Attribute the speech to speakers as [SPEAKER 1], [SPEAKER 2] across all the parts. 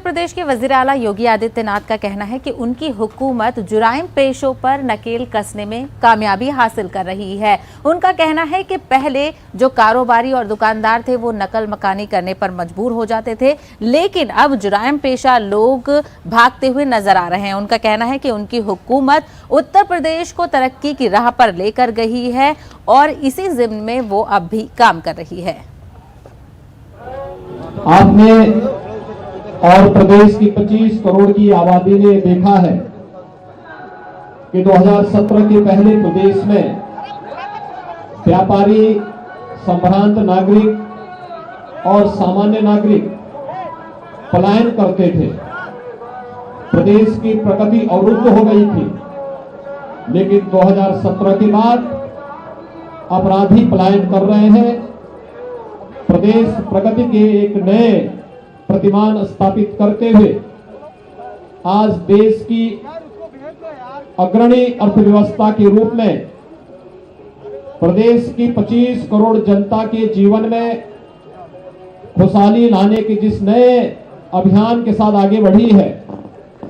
[SPEAKER 1] प्रदेश के वजीर आला योगी आदित्यनाथ का कहना है कि उनकी हुकूमत जुराइम पेशों पर नकेल कसने में कामयाबी हासिल कर रही है। उनका कहना है कि पहले जो कारोबारी और दुकानदार थे वो नकल मकानी करने पर मजबूर हो जाते थे, लेकिन अब जुराइम पेशा लोग भागते हुए नजर आ रहे हैं। उनका कहना है कि उनकी हुकूमत उत्तर प्रदेश को तरक्की की राह पर लेकर गई है और इसी जिम्न में वो अब भी काम कर रही है।
[SPEAKER 2] आपने और प्रदेश की 25 करोड़ की आबादी ने देखा है कि 2017 के पहले प्रदेश में व्यापारी, संभ्रांत नागरिक और सामान्य नागरिक पलायन करते थे। प्रदेश की प्रगति अवरुद्ध हो गई थी, लेकिन 2017 के बाद अपराधी पलायन कर रहे हैं। प्रदेश प्रगति के एक नए प्रतिमान स्थापित करते हुए आज देश की अग्रणी अर्थव्यवस्था के रूप में प्रदेश की 25 करोड़ जनता के जीवन में खुशहाली लाने के जिस नए अभियान के साथ आगे बढ़ी है,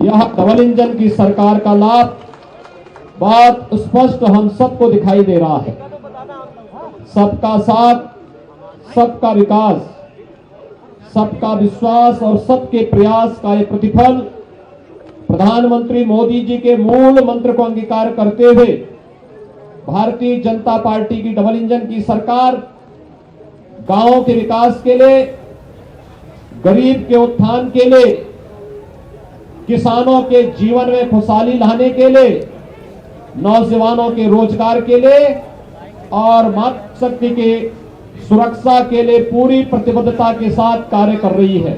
[SPEAKER 2] यह डबल इंजन की सरकार का लाभ बहुत स्पष्ट हम सबको दिखाई दे रहा है। सबका साथ, सबका विकास, सबका विश्वास और सबके प्रयास का ये प्रतिफल प्रधानमंत्री मोदी जी के मूल मंत्र को अंगीकार करते हुए भारतीय जनता पार्टी की डबल इंजन की सरकार गांवों के विकास के लिए, गरीब के उत्थान के लिए, किसानों के जीवन में खुशहाली लाने के लिए, नौजवानों के रोजगार के लिए और मातृशक्ति के सुरक्षा के लिए पूरी प्रतिबद्धता के साथ कार्य कर रही है।